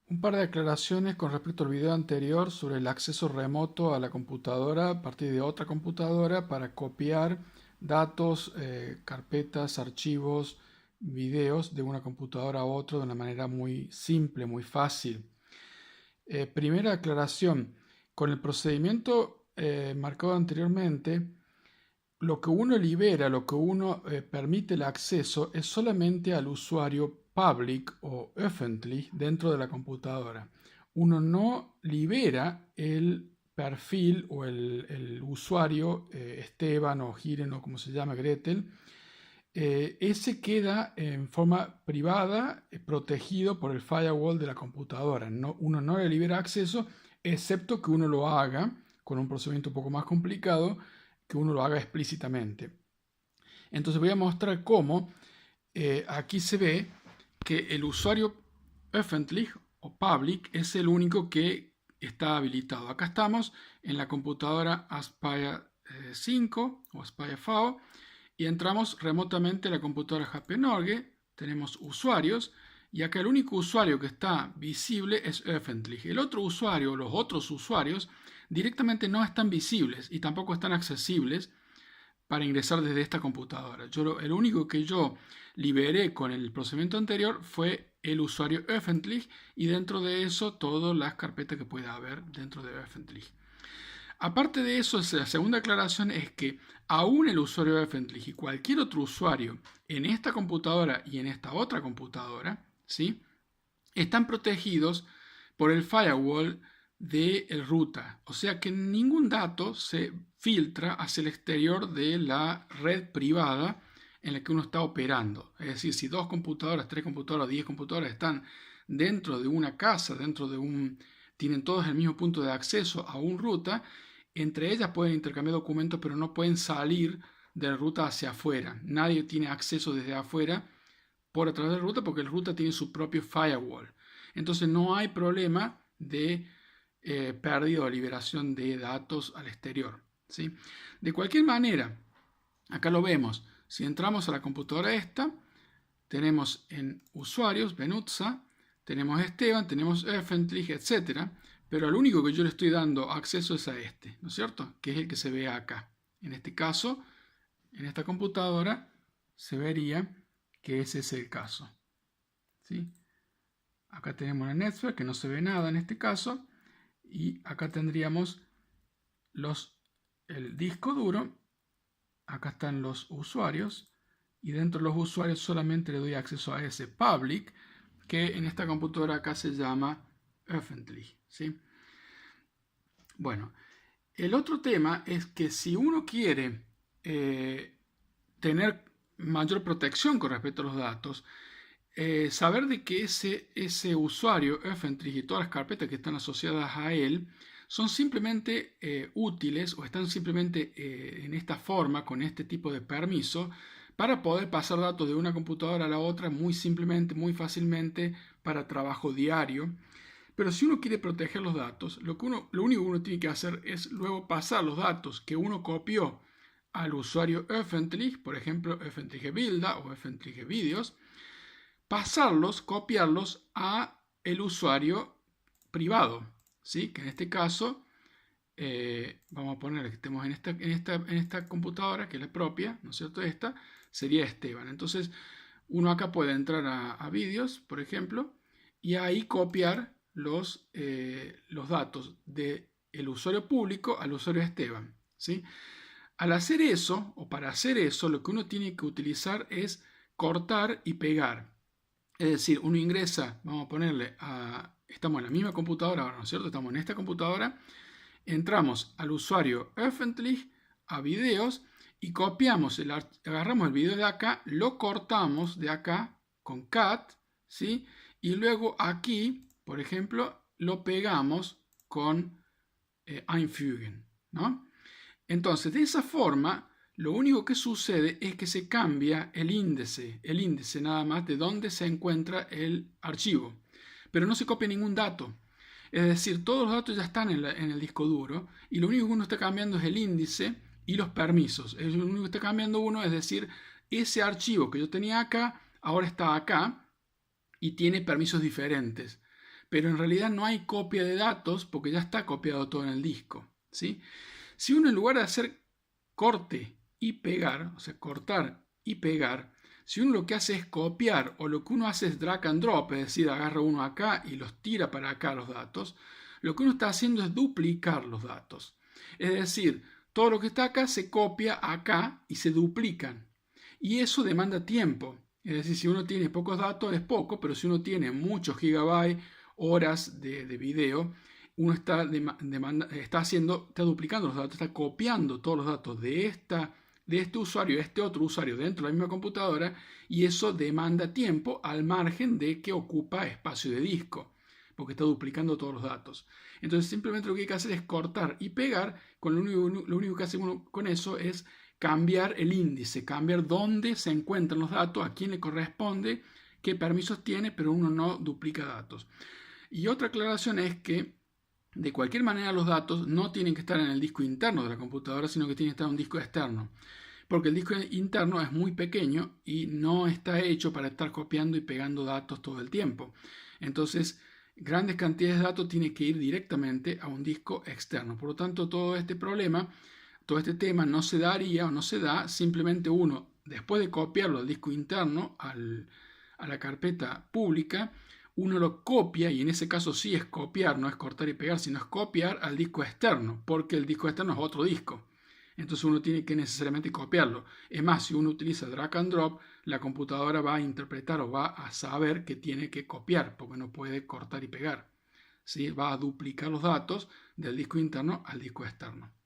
Un par de aclaraciones con respecto al video anterior sobre el acceso remoto a la computadora a partir de otra computadora para copiar datos, carpetas, archivos, videos de una computadora a otra de una manera muy simple, muy fácil. Primera aclaración, con el procedimiento marcado anteriormente, lo que uno libera, lo que uno permite el acceso es solamente al usuario public o öffentlich dentro de la computadora. Uno no libera el perfil o el usuario Esteban o Giren o como se llama Gretel. Ese queda en forma privada, protegido por el firewall de la computadora. Uno no le libera acceso, excepto que uno lo haga con un procedimiento un poco más complicado, que uno lo haga explícitamente. Entonces voy a mostrar cómo aquí se ve que el usuario öffentlich o public es el único que está habilitado. Acá estamos en la computadora Aspire 5 o Aspire V y entramos remotamente a la computadora HP Norge. Tenemos usuarios y acá el único usuario que está visible es öffentlich. El otro usuario, los otros usuarios, directamente no están visibles y tampoco están accesibles para ingresar desde esta computadora. El único que yo liberé con el procedimiento anterior fue el usuario öffentlich y dentro de eso todas las carpetas que pueda haber dentro de öffentlich. Aparte de eso, la segunda aclaración es que aún el usuario öffentlich y cualquier otro usuario en esta computadora y en esta otra computadora, ¿sí?, están protegidos por el firewall del router. O sea que ningún dato se filtra hacia el exterior de la red privada en la que uno está operando. Es decir, si 2 computadoras, 3 computadoras, 10 computadoras están dentro de una casa, tienen todos el mismo punto de acceso a un router, entre ellas pueden intercambiar documentos, pero no pueden salir del router hacia afuera. Nadie tiene acceso desde afuera por a través del router porque el router tiene su propio firewall. Entonces no hay problema de pérdida o liberación de datos al exterior, ¿sí? De cualquier manera, acá lo vemos. Si entramos a la computadora esta, tenemos en usuarios, Benutza, tenemos Esteban, tenemos öffentlich, etc. Pero al único que yo le estoy dando acceso es a este, ¿no es cierto? Que es el que se ve acá. En este caso, en esta computadora, se vería que ese es el caso, ¿sí? Acá tenemos la network, que no se ve nada en este caso. Y acá tendríamos el disco duro. Acá están los usuarios. Y dentro de los usuarios solamente le doy acceso a ese public, que en esta computadora acá se llama öffentlich, ¿sí? Bueno, el otro tema es que si uno quiere tener mayor protección con respecto a los datos, saber de que ese usuario öffentlich y todas las carpetas que están asociadas a él son simplemente útiles o están simplemente en esta forma, con este tipo de permiso, para poder pasar datos de una computadora a la otra muy simplemente, muy fácilmente para trabajo diario. Pero si uno quiere proteger los datos, lo único que uno tiene que hacer es luego pasar los datos que uno copió al usuario öffentlich, por ejemplo, öffentliche Bilder o öffentliche Videos, pasarlos, copiarlos a el usuario privado, ¿sí? Que en este caso, vamos a poner que estemos en esta computadora, que es la propia, ¿no es cierto? Esta sería Esteban. Entonces, uno acá puede entrar a vídeos, por ejemplo, y ahí copiar los datos del usuario público al usuario Esteban, ¿sí? Al hacer eso, o para hacer eso, lo que uno tiene que utilizar es cortar y pegar. Es decir, uno ingresa, vamos a ponerle estamos en la misma computadora ahora, ¿no es cierto? Estamos en esta computadora, entramos al usuario öffentlich, a videos, y copiamos, agarramos el video de acá, lo cortamos de acá con cat, ¿sí? Y luego aquí, por ejemplo, lo pegamos con einfügen, ¿no? Entonces, de esa forma, lo único que sucede es que se cambia el índice nada más de dónde se encuentra el archivo, pero no se copia ningún dato. Es decir, todos los datos ya están en el disco duro y lo único que uno está cambiando es el índice y los permisos. Lo único que está cambiando uno es decir, ese archivo que yo tenía acá, ahora está acá y tiene permisos diferentes. pero en realidad no hay copia de datos porque ya está copiado todo en el disco, ¿sí? Si uno en lugar de hacer corte y pegar, o sea, cortar y pegar, si uno lo que hace es copiar o lo que uno hace es drag and drop, es decir, agarra uno acá y los tira para acá los datos, lo que uno está haciendo es duplicar los datos. Es decir, todo lo que está acá se copia acá y se duplican. Y eso demanda tiempo. Es decir, si uno tiene pocos datos es poco, pero si uno tiene muchos gigabytes, horas de video, uno está duplicando los datos, está copiando todos los datos de este usuario a este otro usuario dentro de la misma computadora, y eso demanda tiempo al margen de que ocupa espacio de disco, porque está duplicando todos los datos. Entonces simplemente lo que hay que hacer es cortar y pegar. Lo único que hace uno con eso es cambiar el índice, cambiar dónde se encuentran los datos, a quién le corresponde, qué permisos tiene, pero uno no duplica datos. Y otra aclaración es que de cualquier manera los datos no tienen que estar en el disco interno de la computadora, sino que tienen que estar en un disco externo, porque el disco interno es muy pequeño y no está hecho para estar copiando y pegando datos todo el tiempo. Entonces, grandes cantidades de datos tienen que ir directamente a un disco externo. Por lo tanto, todo este tema no se daría o no se da, simplemente uno, después de copiarlo al disco interno, a la carpeta pública, uno lo copia, y en ese caso sí es copiar, no es cortar y pegar, sino es copiar al disco externo, porque el disco externo es otro disco. Entonces uno tiene que necesariamente copiarlo. Es más, si uno utiliza drag and drop, la computadora va a interpretar o va a saber que tiene que copiar, porque no puede cortar y pegar. ¿Sí? Va a duplicar los datos del disco interno al disco externo.